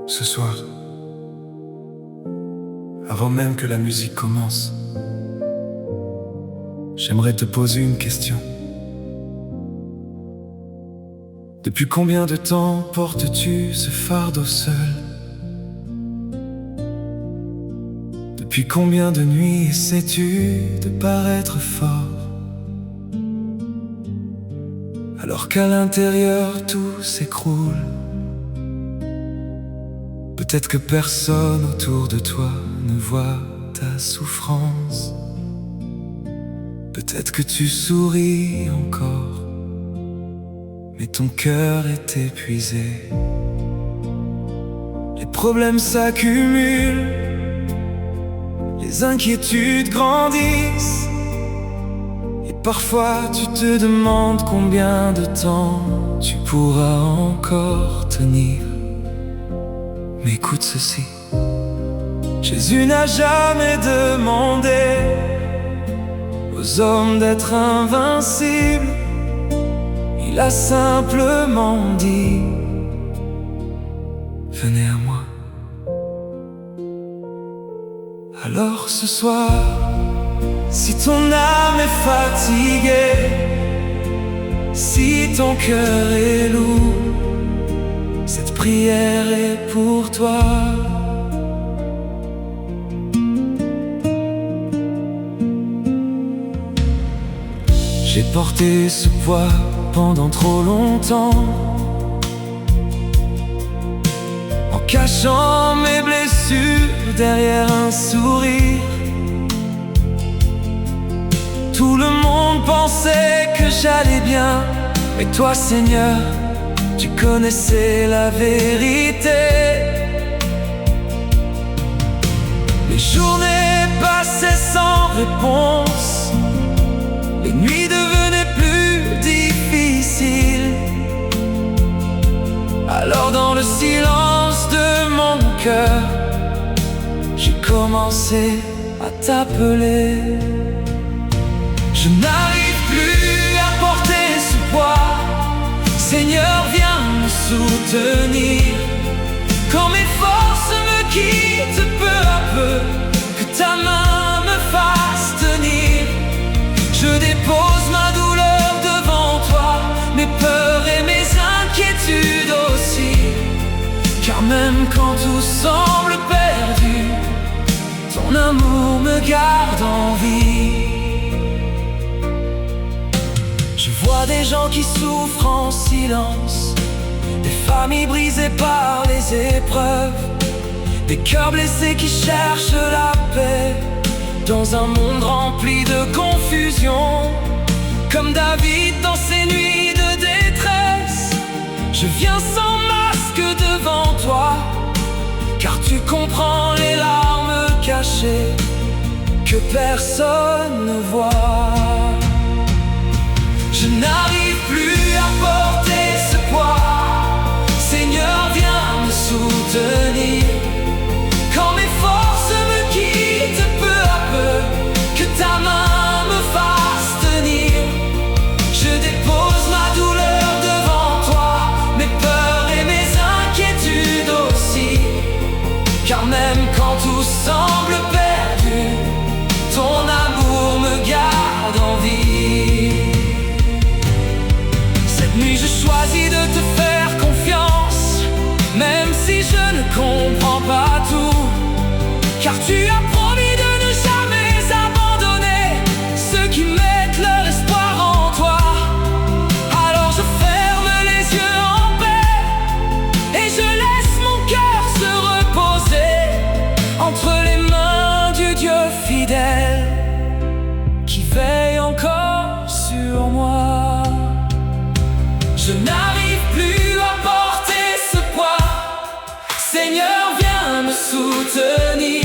Ce soir, avant même que la musique commence, j'aimerais te poser une question. Depuis combien de temps portes-tu ce fardeau seul? Depuis combien de nuits essaies-tu de paraître fort, alors qu'à l'intérieur tout s'écroule? Peut-être que personne autour de toi ne voit ta souffrance. Peut-être que tu souris encore, mais ton cœur est épuisé. Les problèmes s'accumulent, les inquiétudes grandissent, et parfois tu te demandes combien de temps tu pourras encore tenir. Mais écoute ceci, Jésus n'a jamais demandé aux hommes d'être invincibles. Il a simplement dit: venez à moi. Alors ce soir, si ton âme est fatiguée, si ton cœur est lourd, cette prière est pour toi. J'ai porté ce poids pendant trop longtemps, en cachant mes blessures derrière un sourire. Tout le monde pensait que j'allais bien, mais toi, Seigneur, tu connaissais la vérité. Les journées passaient sans réponse, les nuits devenaient plus difficiles. Alors dans le silence de mon cœur, j'ai commencé à t'appeler. Je n'arrive plus à porter ce poids, Seigneur, viens me soutenir. Quand mes forces me quittent peu à peu, que ta main me fasse tenir. Je dépose ma douleur devant toi, mes peurs et mes inquiétudes aussi. Car même quand tout semble perdu, ton amour me garde en vie. Je vois des gens qui souffrent en silence, des familles brisées par les épreuves, des cœurs blessés qui cherchent la paix dans un monde rempli de confusion. Comme David dans ses nuits de détresse, je viens sans masque devant toi, car tu comprends les larmes cachées que personne ne voit. Je n'arrive plus à porter ce poids, Seigneur, viens me soutenir. Quand mes forces me quittent peu à peu, que ta main me fasse tenir. Je dépose ma douleur devant toi, mes peurs et mes inquiétudes aussi. Car même quand tout semble perdu, ton amour me garde en vie. Cette nuit je choisis de te faire confiance, même si je ne comprends pas tout. Car tu as promis de ne jamais abandonner ceux qui mettent leur espoir en toi. Alors je ferme les yeux en paix et je laisse mon cœur se reposer entre les mains du Dieu fidèle qui veille encore sur moi. Je n'arrive plus à porter ce poids, Seigneur, viens me soutenir.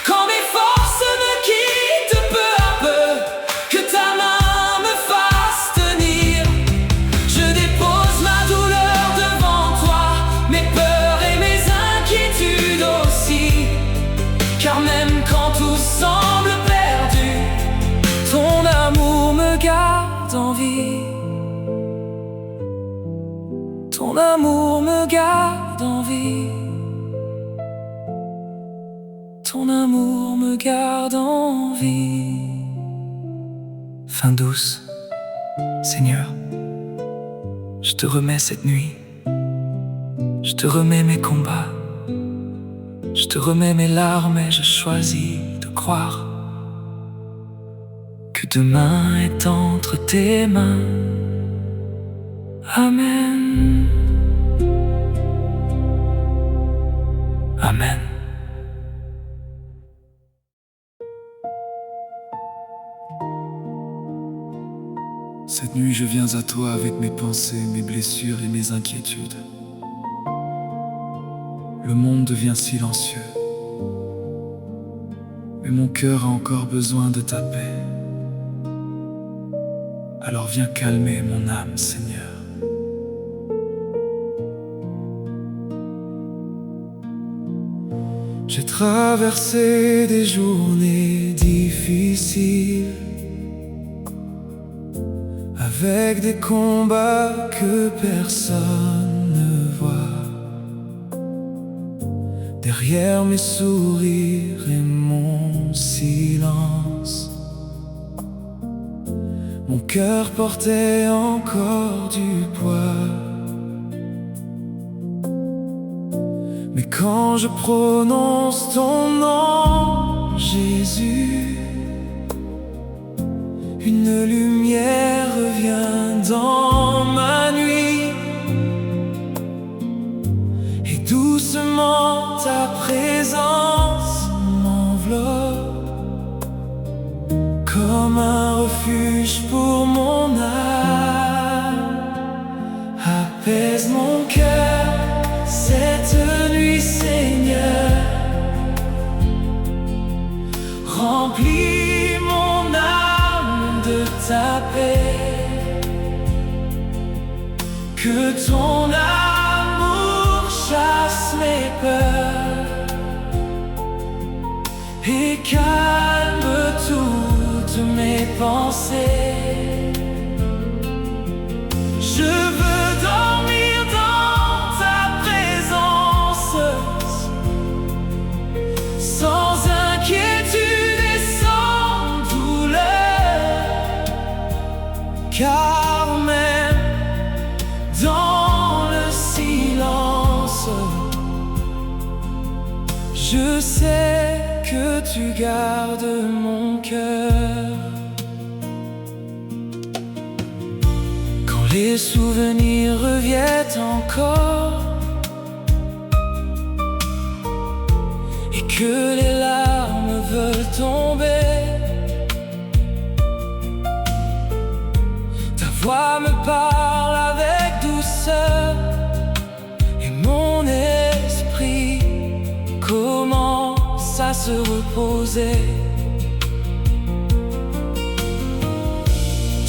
Quand mes forces me quittent peu à peu, que ta main me fasse tenir. Je dépose ma douleur devant toi, mes peurs et mes inquiétudes aussi. Car même quand tout semble perdu, ton amour me garde en vie. Ton amour me garde en vie. ton amour me garde en vie. Fin douce, Seigneur, je te remets cette nuit. Je te remets mes combats, je te remets mes larmes et je choisis de croire que demain est entre tes mains. Amen. Amen. Cette nuit, je viens à toi avec mes pensées, mes blessures et mes inquiétudes. Le monde devient silencieux, mais mon cœur a encore besoin de ta paix. Alors viens calmer mon âme, Seigneur. J'ai traversé des journées difficiles, avec des combats que personne ne voit. Derrière mes sourires et mon silence, mon cœur portait encore du poids. Mais quand je prononce ton nom, Jésus, une lumière revient dans ma nuit, et doucement ta présence m'enveloppe comme un refuge pour mon âme. Apaise mon cœur cette nuit, Seigneur. Remplis mon âme de ta paix, que ton amour chasse mes peurs et calme toutes mes pensées. Je veux dormir dans ta présence, sans inquiétude et sans douleur, car même dans le silence, je sais que tu gardes mon cœur. Quand les souvenirs reviennent encore et que les larmes veulent tomber, ta voix me parle avec douceur et mon esprit commence à se reposer.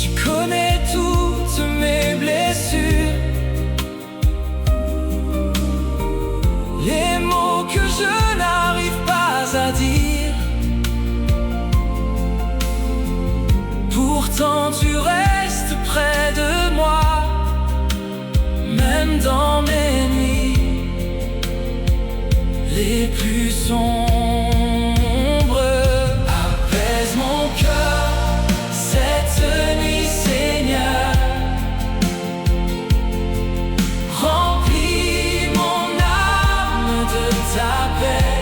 Tu connais toutes mes blessures, les mots que je n'arrive pas à dire. Pourtant tu restes près de moi, même dans mes nuits les plus sombres. Apaise mon cœur cette nuit, Seigneur. Remplis mon âme de ta paix,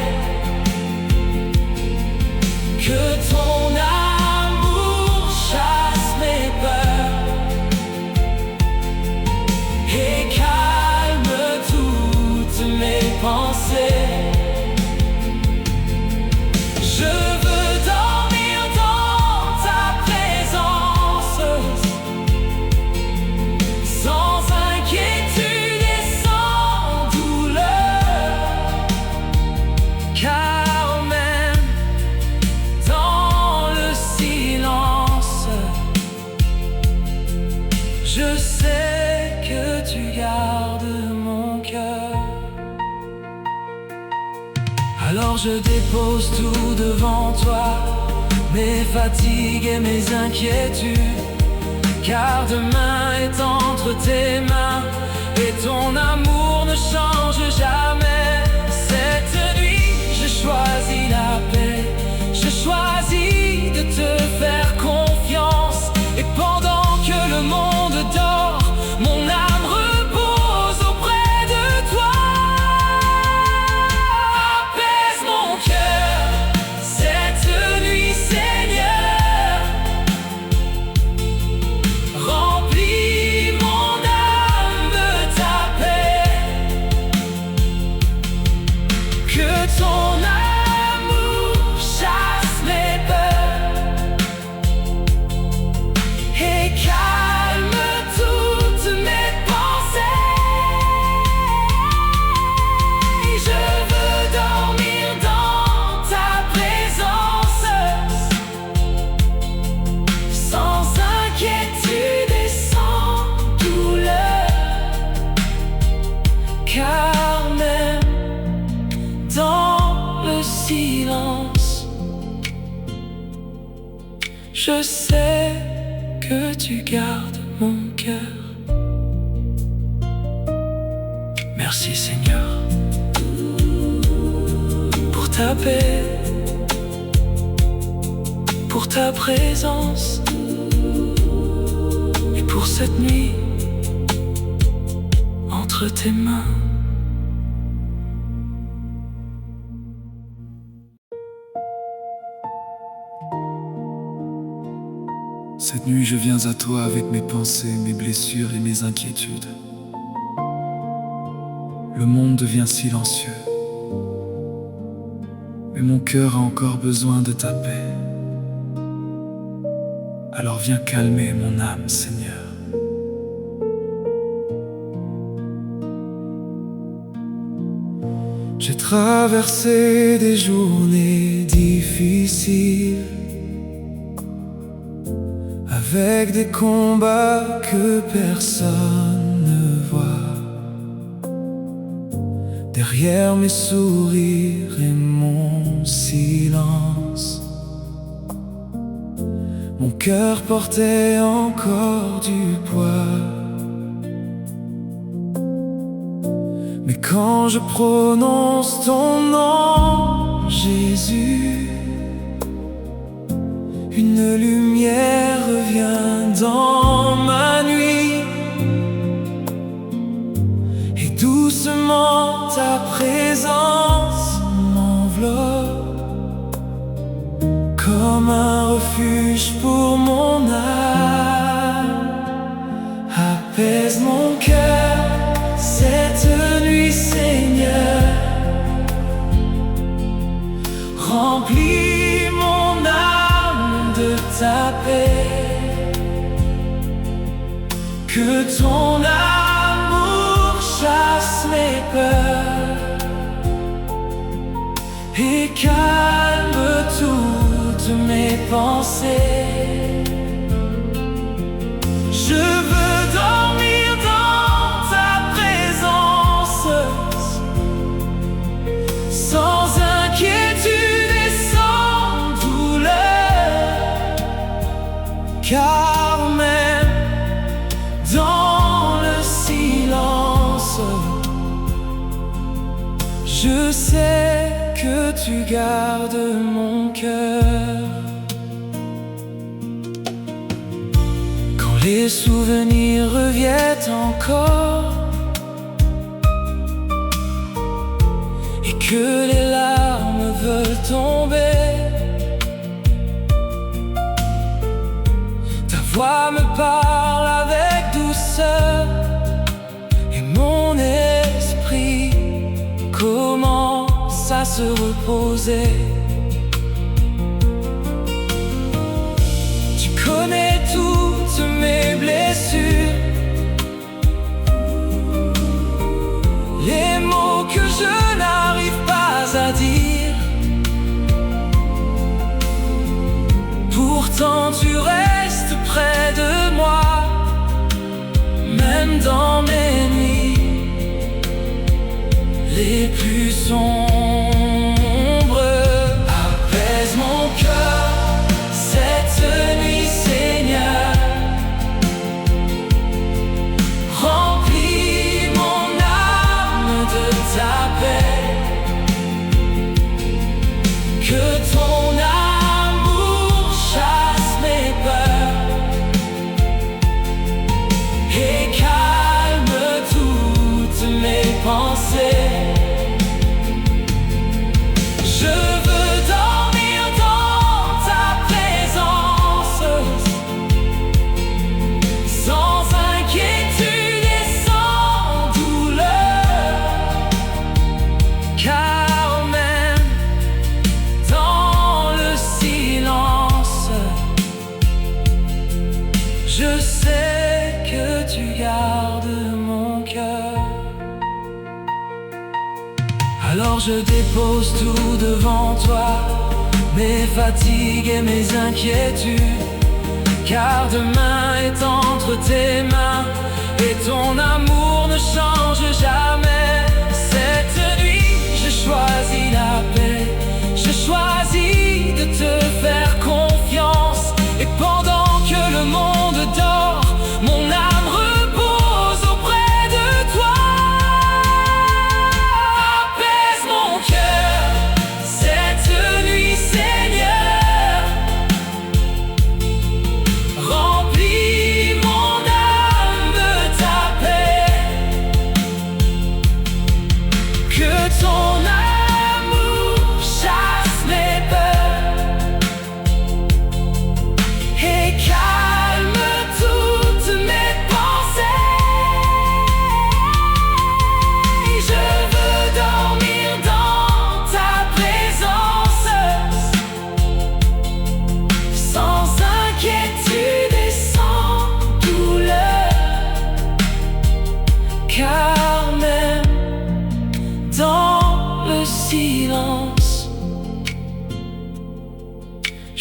que ton amour chasse mes peurs et calme toutes mes pensées. Je veux dormir dans ta présence, sans inquiétude et sans douleur, car même dans le silence, je sais que tu gardes mon cœur. Alors je dépose tout devant toi, mes fatigues et mes inquiétudes, car demain est entre tes mains et ton amour ne change jamais. Cette nuit, je choisis la paix. Je sais que tu gardes mon cœur. Merci Seigneur pour ta paix, pour ta présence et pour cette nuit entre tes mains. Cette nuit, je viens à toi avec mes pensées, mes blessures et mes inquiétudes. Le monde devient silencieux, mais mon cœur a encore besoin de ta paix. Alors viens calmer mon âme, Seigneur. J'ai traversé des journées difficiles, avec des combats que personne ne voit. Derrière mes sourires et mon silence, mon cœur portait encore du poids. Mais quand je prononce ton nom, Jésus, une lumière revient dans ma nuit, et doucement ta présence m'enveloppe comme un refuge pour mon âme. Apaise mon cœur cette nuit, Seigneur. Remplis mon âme de ta paix, que ton amour chasse mes peurs et calme toutes mes pensées. Je veux dormir dans ta présence, sans inquiétude et sans douleur, car même dans le silence, je sais que tu gardes mon cœur. Quand les souvenirs reviennent encore et que les larmes veulent tomber, ta voix me parle avec douceur et mon esprit commence à se reposer. Tu connais toutes mes blessures, les mots que je n'arrive pas à dire. Pourtant tu restes près de moi, même dans mes nuits les plus sombres. Apaise mon cœur cette nuit, Seigneur. Remplis mon âme de ta paix, que ton amour chasse mes peurs et calme toutes mes pensées. Je veux dormir dans ta présence, sans inquiétude et sans douleur, car même dans le silence, je sais que tu gardes mon cœur. Alors je dépose tout devant toi, mes fatigues et mes inquiétudes, car demain est entre tes mains et ton amour ne change jamais. Cette nuit, je choisis la paix, je choisis de te faire confiance et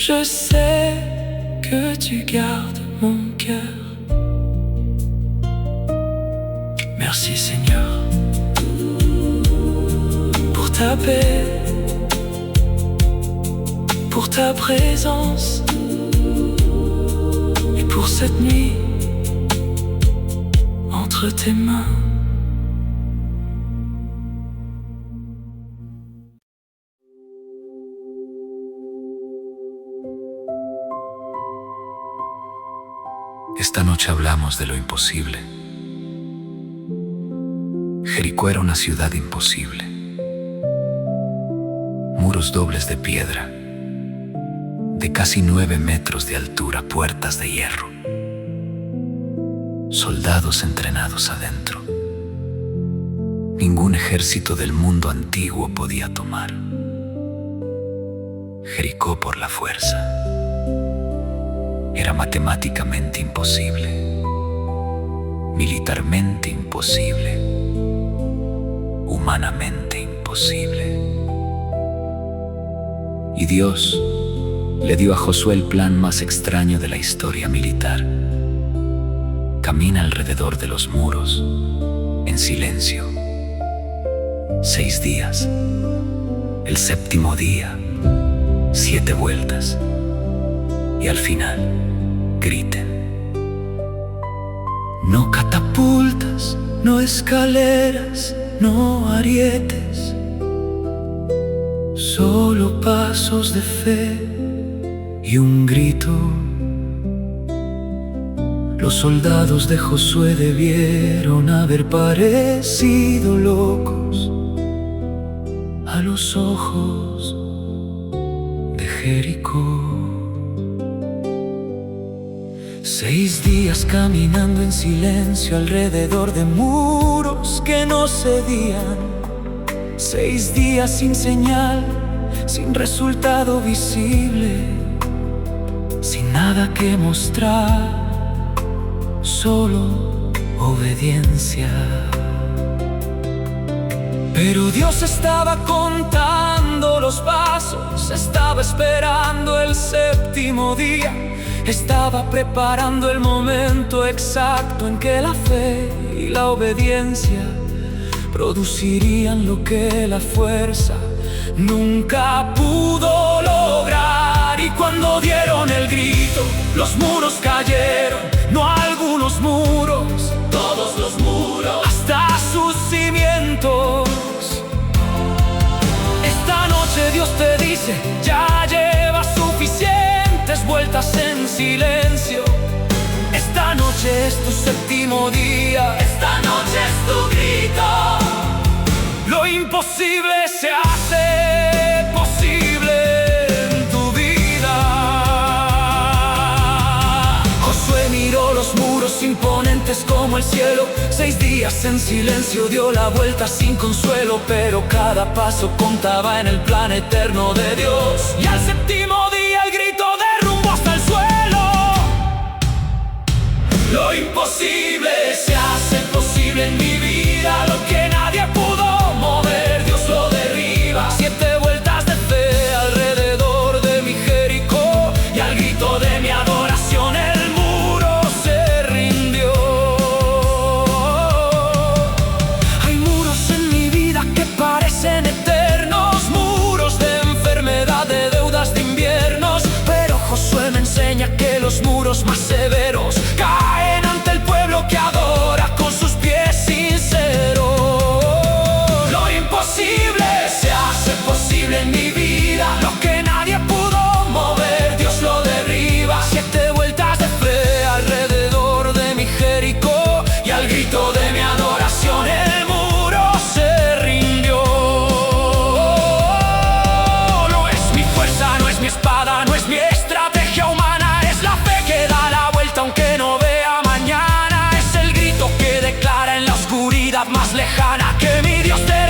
Je sais que tu gardes mon cœur. Merci Seigneur pour ta paix, pour ta présence et pour cette nuit entre tes mains. Esta noche hablamos de lo imposible. Jericó era una ciudad imposible. Muros dobles de piedra, de casi 9 metros de altura, puertas de hierro. Soldados entrenados adentro. Ningún ejército del mundo antiguo podía tomar Jericó por la fuerza. Era matemáticamente imposible, militarmente imposible, humanamente imposible. Y Dios le dio a Josué el plan más extraño de la historia militar. Camina alrededor de los muros, en silencio. 6 días. El 7º día, 7 vueltas. Y al final, griten. No catapultas, no escaleras, no arietes, solo pasos de fe y un grito. Los soldados de Josué debieron haber parecido locos a los ojos de Jericó. 6 días caminando en silencio alrededor de muros que no cedían. 6 días sin señal, sin resultado visible, sin nada que mostrar, solo obediencia. Pero Dios estaba contando los pasos, estaba esperando el 7º día. Estaba preparando el momento exacto en que la fe y la obediencia producirían lo que la fuerza nunca pudo lograr. Y cuando dieron el grito, los muros cayeron, no algunos muros, todos los muros, hasta sus cimientos. Esta noche Dios te dice, ya llevas suficientes vueltas en silencio. Esta noche es tu 7º día. Esta noche es tu grito. Lo imposible se hace posible en tu vida. Josué miró los muros imponentes como el cielo. 6 días en silencio dio la vuelta sin consuelo, pero cada paso contaba en el plan eterno de Dios. Y al 7º día el grito derrumbó hasta el suelo. Lo imposible se hace posible en mi vida. Lo que nadie pudo mover, Dios lo derriba. 7 vueltas de fe alrededor de mi Jericó, y al grito de mi adoración el muro se rindió. Hay muros en mi vida que parecen eternos, muros de enfermedad, de deudas, de inviernos. Pero Josué me enseña que los muros más severos caen ante el pueblo que adora con sus pies sinceros. Lo imposible se hace posible en mi vida. Lo que nadie pudo mover, Dios lo derriba. 7 vueltas de fe alrededor de mi Jericó, y al grito de mi adoración el muro se rindió. No es mi fuerza, no es mi espada, no es mi estrategia humana. Es la fe que da la vuelta aunque no vea mañana. Es el grito que declara en la oscuridad más lejana que mi Dios te